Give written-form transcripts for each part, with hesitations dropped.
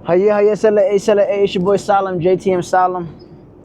Hiya, Sala, it's your boy Salim, JTM Salim.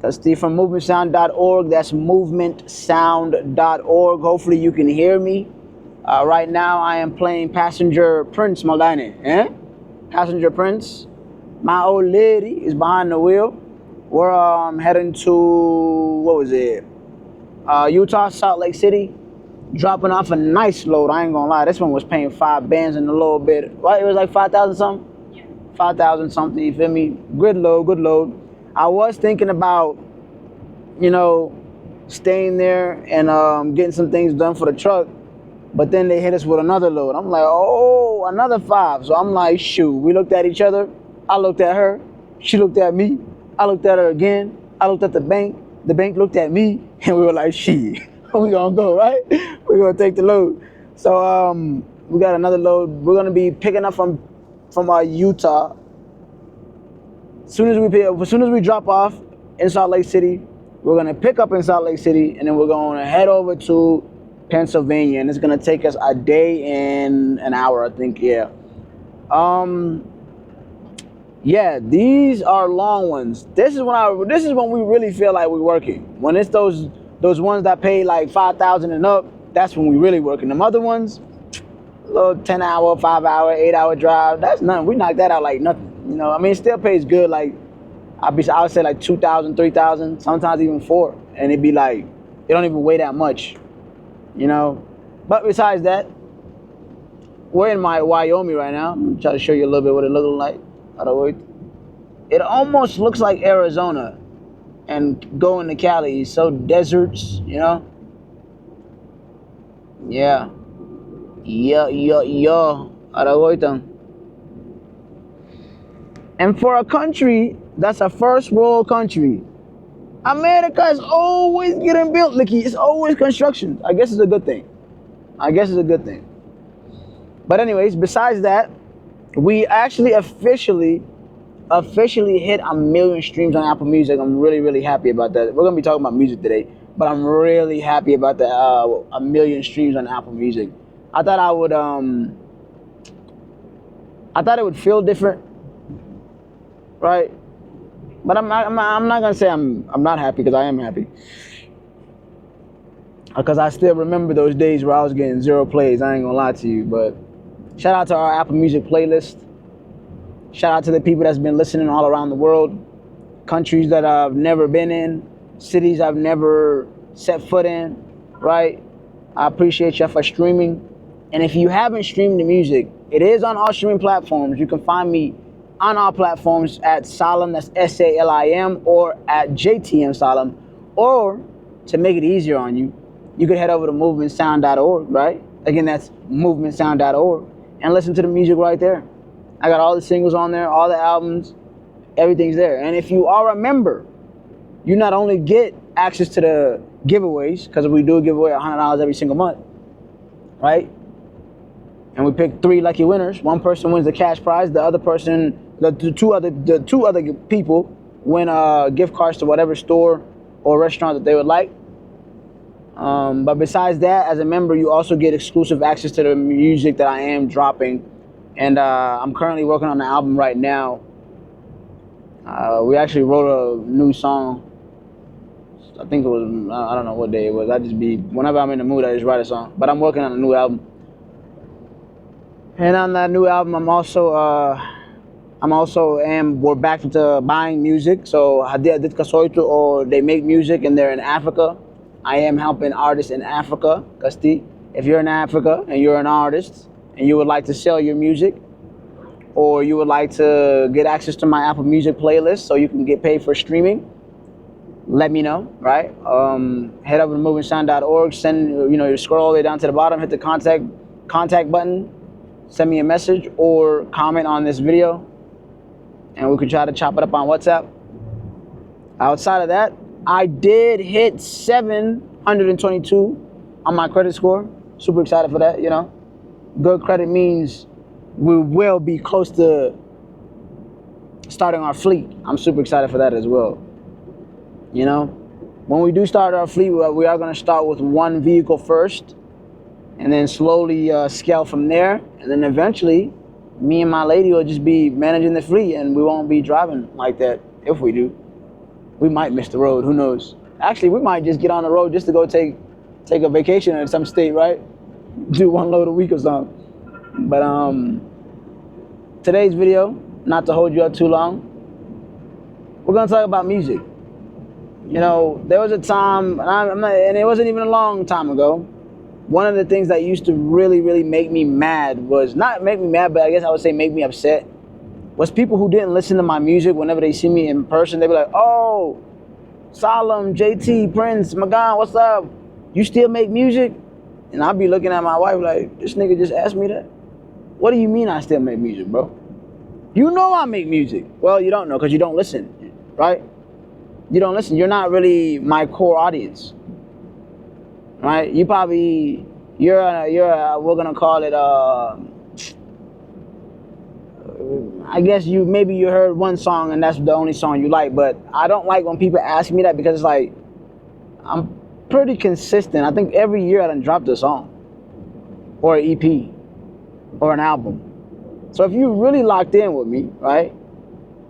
That's Steve from movementsound.org. That's movementsound.org. Hopefully you can hear me. Right now I am playing Passenger Prince Maldani. Eh? Passenger Prince. My old lady is behind the wheel. We're heading to, what was it? Utah, Salt Lake City. Dropping off a nice load. I ain't gonna lie. This one was paying 5 bands and a little bit. Right? It was like 5,000 something? 5,000 something, you feel me? Good load, good load. I was thinking about, staying there and getting some things done for the truck, but then they hit us with another load. I'm like, oh, another 5. So I'm like, shoot. We looked at each other. I looked at her. She looked at me. I looked at her again. I looked at the bank. The bank looked at me, and we were like, shit, we gonna go, right? We're gonna take the load. So we got another load. We're gonna be picking up from Utah. As soon as we drop off in Salt Lake City, we're gonna pick up in Salt Lake City, and then we're gonna head over to Pennsylvania, and it's gonna take us a day and an hour, I think. Yeah. Yeah, these are long ones. This is when we really feel like we're working. When it's those ones that pay like 5,000 and up, that's when we really working. Them other ones, a little 10-hour, 5-hour, 8-hour drive, that's nothing. We knock that out like nothing. I mean, it still pays good. Like I would say like 2,000, 3,000, sometimes even 4, and it'd be like it don't even weigh that much. But besides that, we're in Wyoming right now. I'm gonna try to show you a little bit what it looks like. It almost looks like Arizona, and going to Cali is so deserts, Yeah. And for a country that's a first world country, America is always getting built, Licky. It's always construction. I guess it's a good thing. But anyways, besides that, we actually officially hit 1 million streams on Apple Music. I'm really, really happy about that. We're gonna be talking about music today, but I'm really happy about that 1 million streams on Apple Music. I thought it would feel different, right? But I'm not gonna say I'm not happy, because I am happy. Because I still remember those days where I was getting 0 plays. I ain't gonna lie to you, but shout out to our Apple Music playlist. Shout out to the people that's been listening all around the world, countries that I've never been in, cities I've never set foot in, right? I appreciate you for streaming. And if you haven't streamed the music, it is on all streaming platforms. You can find me on all platforms at Salim, that's SALIM, or at JTM Salim. Or, to make it easier on you, you could head over to movementsound.org, right? Again, that's movementsound.org, and listen to the music right there. I got all the singles on there, all the albums, everything's there. And if you are a member, you not only get access to the giveaways, because we do give away $100 every single month, right? And we pick 3 lucky winners. One person wins the cash prize. The other person, the two other people win gift cards to whatever store or restaurant that they would like. But besides that, as a member, you also get exclusive access to the music that I am dropping. And I'm currently working on the album right now. We actually wrote a new song. I think it was, I don't know what day it was. Whenever I'm in the mood, I just write a song. But I'm working on a new album. And on that new album, we're back into buying music. So or they make music and they're in Africa. I am helping artists in Africa. Kasti, if you're in Africa and you're an artist and you would like to sell your music, or you would like to get access to my Apple Music playlist so you can get paid for streaming, let me know, right? Head over to movementsound.org, you scroll all the way down to the bottom, hit the contact button, send me a message or comment on this video, and we can try to chop it up on WhatsApp. Outside of that, I did hit 722 on my credit score. Super excited for that, Good credit means we will be close to starting our fleet. I'm super excited for that as well. When we do start our fleet, we are going to start with 1 vehicle first, and then slowly scale from there. And then eventually, me and my lady will just be managing the fleet, and we won't be driving like that. If we do, we might miss the road. Who knows? Actually, we might just get on the road just to go take a vacation in some state, right? Do one load a week or something. But today's video, not to hold you up too long, we're gonna talk about music. You know, there was a time, and it wasn't even a long time ago. One of the things that used to really, really make me mad was, not make me mad, but I guess I would say make me upset, was people who didn't listen to my music whenever they see me in person. They'd be like, oh, Salim, JT, Prince, MaGan, what's up? You still make music? And I'd be looking at my wife like, this nigga just asked me that? What do you mean I still make music, bro? You know I make music. Well, you don't know because you don't listen, right? You don't listen. You're not really my core audience, right? You probably, you're we're gonna call it, I guess maybe you heard one song and that's the only song you like, but I don't like when people ask me that because it's like, I'm pretty consistent. I think every year I done dropped a song or an EP or an album. So if you really locked in with me, right?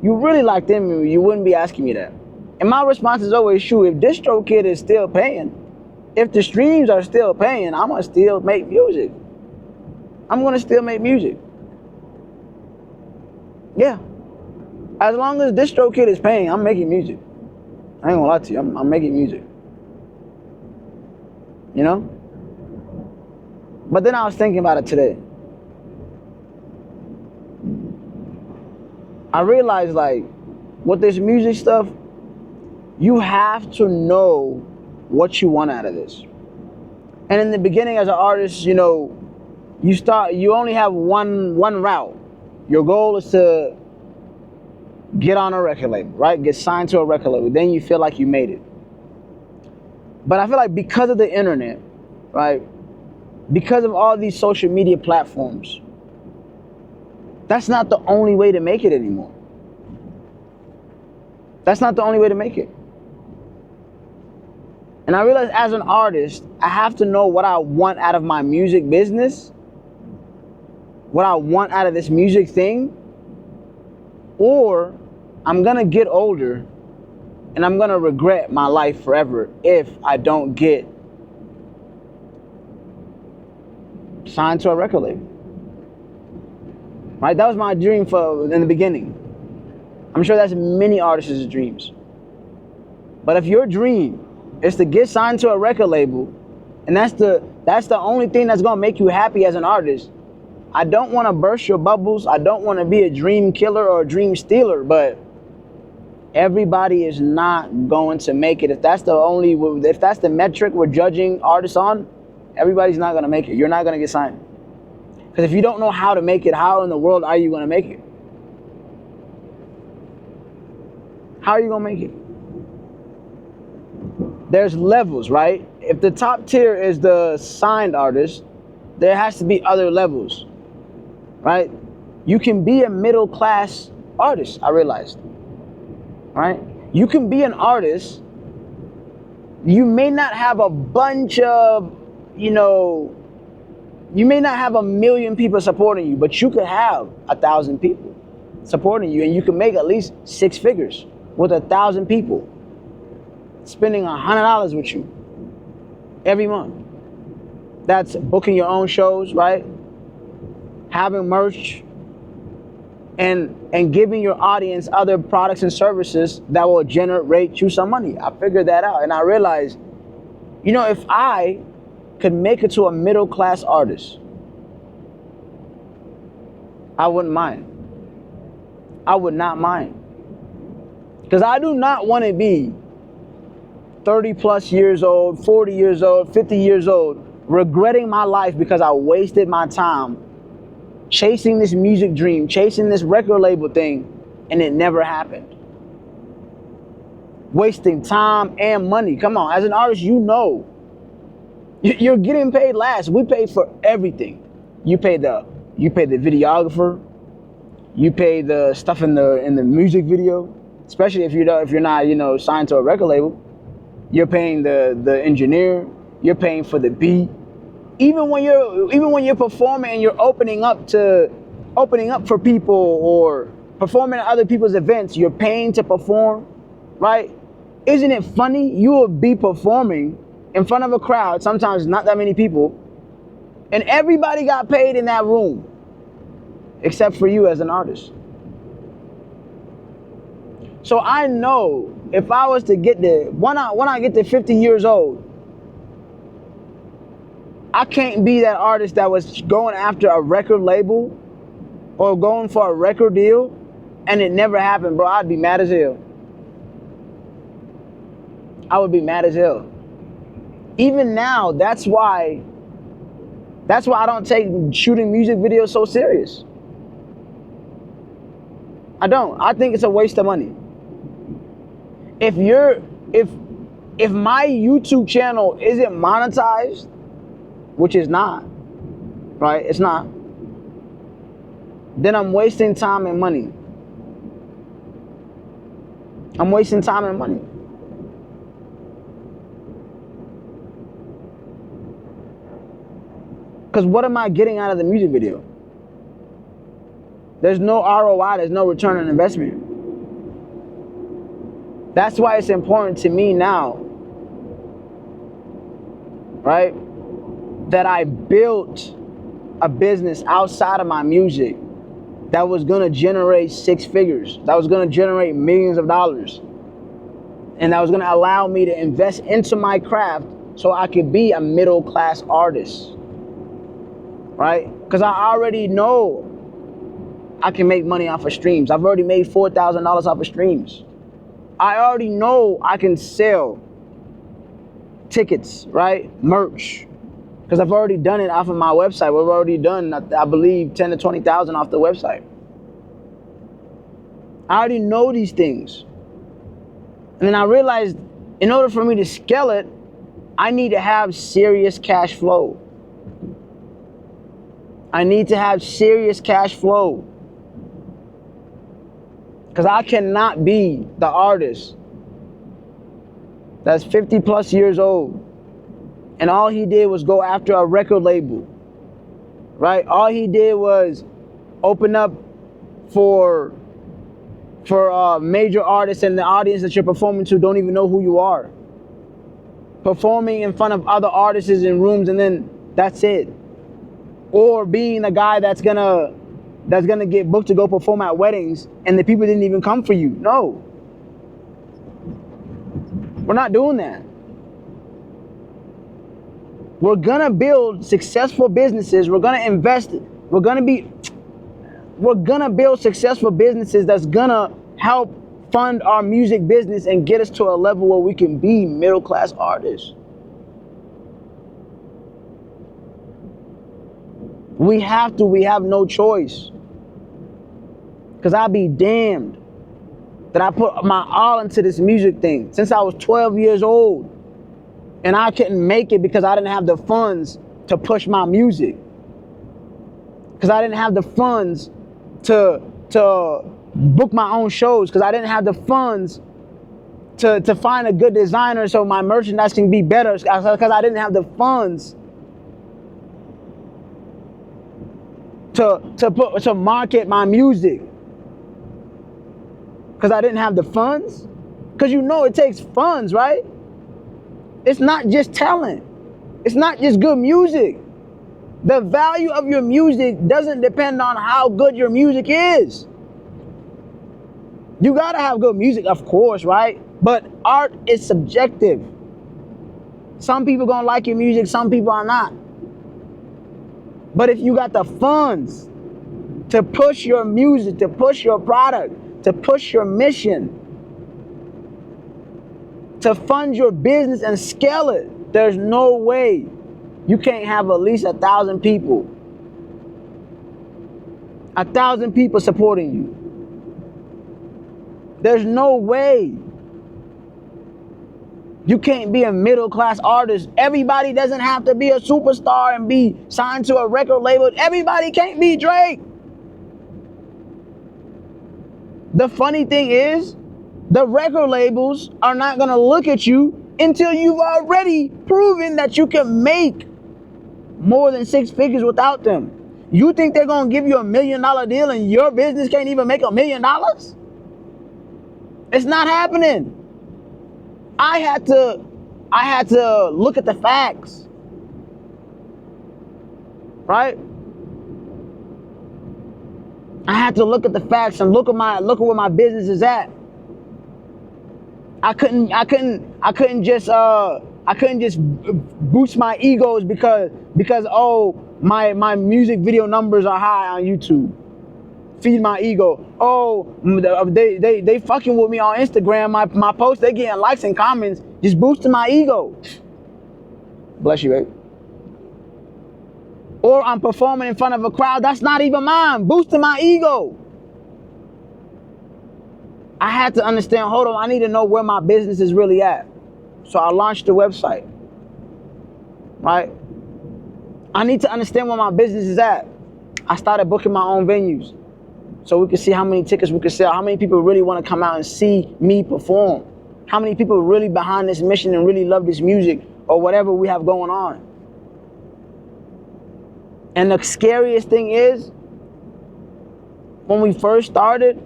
You really locked in with me, you wouldn't be asking me that. And my response is always, shoot, if DistroKid is still paying, if the streams are still paying, I'm gonna still make music. I'm gonna still make music. Yeah. As long as DistroKid is paying, I'm making music. I ain't gonna lie to you, I'm making music. You know? But then I was thinking about it today. I realized, like, with this music stuff, you have to know what you want out of this. And in the beginning as an artist, you know, you only have one route. Your goal is to get on a record label, right? Get signed to a record label. Then you feel like you made it. But I feel like because of the internet, right? Because of all these social media platforms, that's not the only way to make it anymore. That's not the only way to make it. And I realized as an artist, I have to know what I want out of my music business, what I want out of this music thing, or I'm gonna get older and I'm gonna regret my life forever if I don't get signed to a record label. Right? That was my dream in the beginning. I'm sure that's many artists' dreams. But if your dream is to get signed to a record label, and that's the only thing that's gonna make you happy as an artist, I don't wanna burst your bubbles. I don't wanna be a dream killer or a dream stealer, but everybody is not going to make it. If that's the metric we're judging artists on, everybody's not gonna make it. You're not gonna get signed. Because if you don't know how to make it, how in the world are you gonna make it? How are you gonna make it? There's levels, right? If the top tier is the signed artist, there has to be other levels, right? You can be a middle class artist, I realized, right? You can be an artist. You may not have a bunch of, you may not have 1 million people supporting you, but you could have 1,000 people supporting you, and you can make at least 6 figures with 1,000 people spending $100 with you every month. That's booking your own shows, right? Having merch, and giving your audience other products and services that will generate you some money. I figured that out, and I realized, if I could make it to a middle class artist, I wouldn't mind. I would not mind. Because I do not want to be 30 plus years old, 40 years old, 50 years old, regretting my life because I wasted my time chasing this music dream, chasing this record label thing, and it never happened. Wasting time and money. Come on, as an artist, you're getting paid last. We pay for everything. You pay the videographer. You pay the stuff in the music video, especially if you're not signed to a record label. You're paying the engineer. You're paying for the beat. Even when you're performing and you're opening up to opening up for people or performing at other people's events. You're paying to perform, right? Isn't it funny? You will be performing in front of a crowd, sometimes not that many people, and everybody got paid in that room except for you as an artist. So I know if I was to get there, when I get to 50 years old, I can't be that artist that was going after a record label or going for a record deal and it never happened, bro. I'd be mad as hell. I would be mad as hell. Even now, that's why I don't take shooting music videos so serious. I don't. I think it's a waste of money. If my YouTube channel isn't monetized, which is not, right? It's not. Then I'm wasting time and money. I'm wasting time and money. Because what am I getting out of the music video? There's no ROI, there's no return on investment. That's why it's important to me now, right, that I built a business outside of my music that was gonna generate 6 figures, that was gonna generate millions of dollars, and that was gonna allow me to invest into my craft so I could be a middle class artist, right? Because I already know I can make money off of streams. I've already made $4,000 off of streams. I already know I can sell tickets, right? Merch. Because I've already done it off of my website. We've already done, I believe, 10 to 20,000 off the website. I already know these things. And then I realized in order for me to scale it, I need to have serious cash flow. I need to have serious cash flow. Because I cannot be the artist that's 50 plus years old and all he did was go after a record label, right? All he did was open up for major artists, and the audience that you're performing to don't even know who you are. Performing in front of other artists in rooms, and then that's it. Or being the guy that's gonna get booked to go perform at weddings and the people didn't even come for you. No. We're not doing that. We're gonna build successful businesses. We're gonna invest. We're gonna build successful businesses that's gonna help fund our music business and get us to a level where we can be middle class artists. We have to, we have no choice. Because I'll be damned that I put my all into this music thing since I was 12 years old. And I couldn't make it because I didn't have the funds to push my music. Because I didn't have the funds to book my own shows. Because I didn't have the funds to find a good designer so my merchandise can be better. Because I didn't have the funds to market my music. Because I didn't have the funds. Because you know it takes funds, right? It's not just talent. It's not just good music. The value of your music doesn't depend on how good your music is. You gotta have good music, of course, right? But art is subjective. Some people gonna like your music, some people are not. But if you got the funds to push your music, to push your product, to push your mission, to fund your business and scale it, there's no way you can't have at least 1,000 people. 1,000 people supporting you. There's no way you can't be a middle class artist. Everybody doesn't have to be a superstar and be signed to a record label. Everybody can't be Drake. The funny thing is, the record labels are not gonna look at you until you've already proven that you can make more than 6 figures without them. You think they're gonna give you $1 million deal and your business can't even make $1 million? It's not happening. I had to look at the facts, right? I had to look at the facts and look at where my business is at. I couldn't just boost my egos because oh, my music video numbers are high on YouTube. Feed my ego. Oh, they fucking with me on Instagram. My posts, they getting likes and comments, just boosting my ego. Bless you, babe. Or I'm performing in front of a crowd that's not even mine, boosting my ego. I had to understand, hold on, I need to know where my business is really at. So I launched the website, right? I need to understand where my business is at. I started booking my own venues so we could see how many tickets we could sell, how many people really want to come out and see me perform, how many people are really behind this mission and really love this music or whatever we have going on. And the scariest thing is, when we first started,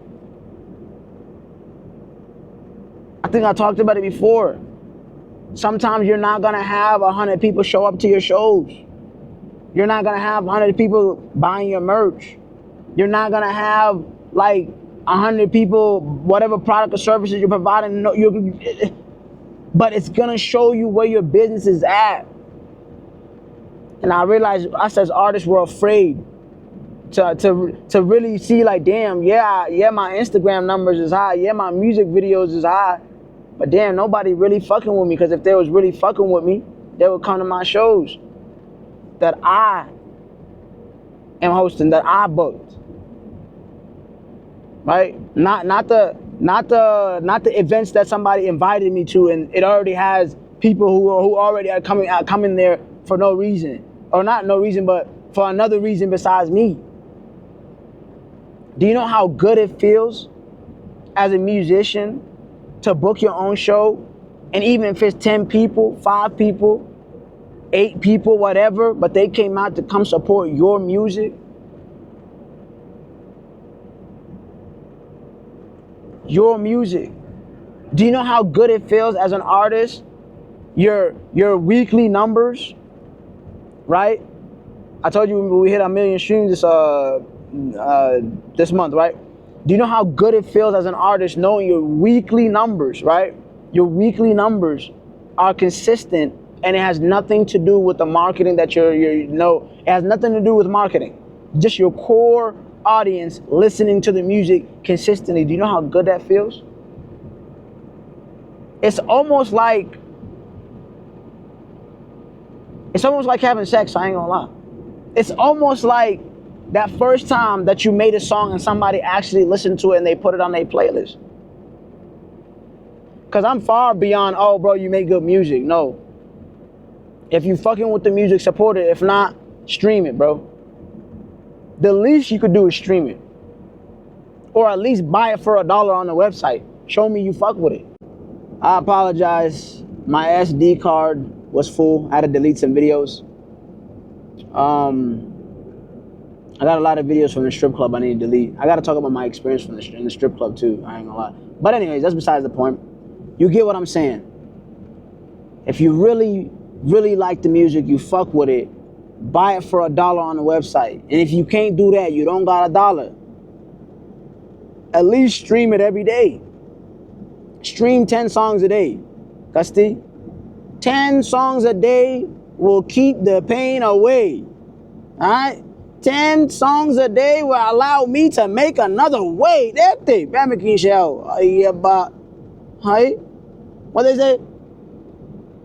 I think I talked about it before, sometimes you're not gonna have 100 people show up to your shows. You're not gonna have 100 people buying your merch. You're not gonna have like 100 people, whatever product or services you're providing, but it's gonna show you where your business is at. And I realized us as artists were afraid to really see like, damn, yeah, my Instagram numbers is high, yeah, my music videos is high, but damn, nobody really fucking with me, because if they was really fucking with me, they would come to my shows that I am hosting, that I booked. Right? Not the events that somebody invited me to and it already has people who already are coming there for no reason. Or not no reason, but for another reason besides me. Do you know how good it feels as a musician to book your own show? And even if it's 10 people, 5 people, 8 people, whatever, but they came out to come support your music. Your music. Do you know how good it feels as an artist? Your weekly numbers, right? I told you we hit 1 million streams this month, right? Do you know how good it feels as an artist knowing your weekly numbers, right? Your weekly numbers are consistent, and it has nothing to do with the marketing that it has nothing to do with marketing. Just your core audience listening to the music consistently. Do you know how good that feels? It's almost like having sex, I ain't gonna lie. It's almost like that first time that you made a song and somebody actually listened to it and they put it on their playlist. Cause I'm far beyond, oh bro, you make good music. No. If you fucking with the music, support it. If not, stream it, bro. The least you could do is stream it. Or at least buy it for $1 on the website. Show me you fuck with it. I apologize. My SD card was full. I had to delete some videos. I got a lot of videos from the strip club I need to delete. I got to talk about my experience in the strip club too. I ain't gonna lie. But anyways, that's besides the point. You get what I'm saying. If you really, really like the music, you fuck with it, buy it for $1 on the website. And if you can't do that, you don't got $1. At least stream it every day. Stream 10 songs a day. Casti? 10 songs a day will keep the pain away. Alright? 10 songs a day will allow me to make another way. That thing. Hi? What they say?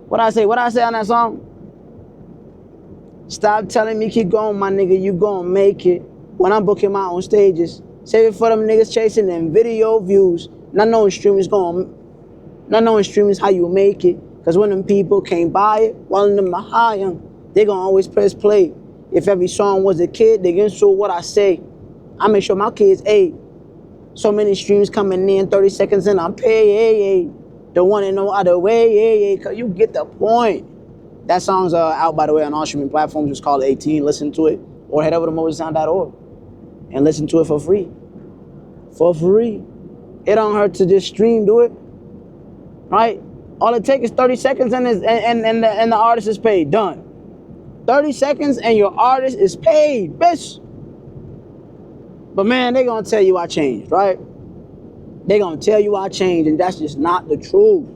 What I say on that song? Stop telling me keep going, my nigga, you gon' make it. When I'm booking my own stages, save it for them niggas chasing them video views. Not knowing streaming is how you make it. Cause when them people can't buy it, while in them high, they gon' always press play. If every song was a kid, they get into what I say. I make sure my kids, so many streams coming in, 30 seconds and I'm paid, Don't want it no other way, cause you get the point. That song's out, by the way, on all streaming platforms. It's called 18. Listen to it. Or head over to MosesSound.org and listen to it for free. For free. It don't hurt to just stream, do it. Right? All it takes is 30 seconds and the artist is paid. Done. 30 seconds and your artist is paid, bitch. But man, they gonna tell you I changed, right? They gonna tell you I changed, and that's just not the truth.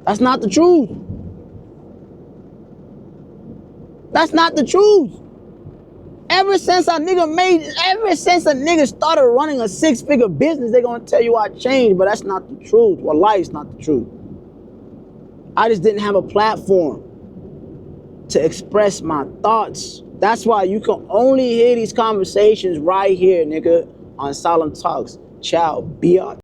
That's not the truth. That's not the truth. Ever since a nigga started running a 6-figure business, they gonna tell you I changed, but that's not the truth. Wallahi, it's not the truth. I just didn't have a platform to express my thoughts. That's why you can only hear these conversations right here, nigga, on Salim Talks. Ciao, biatch.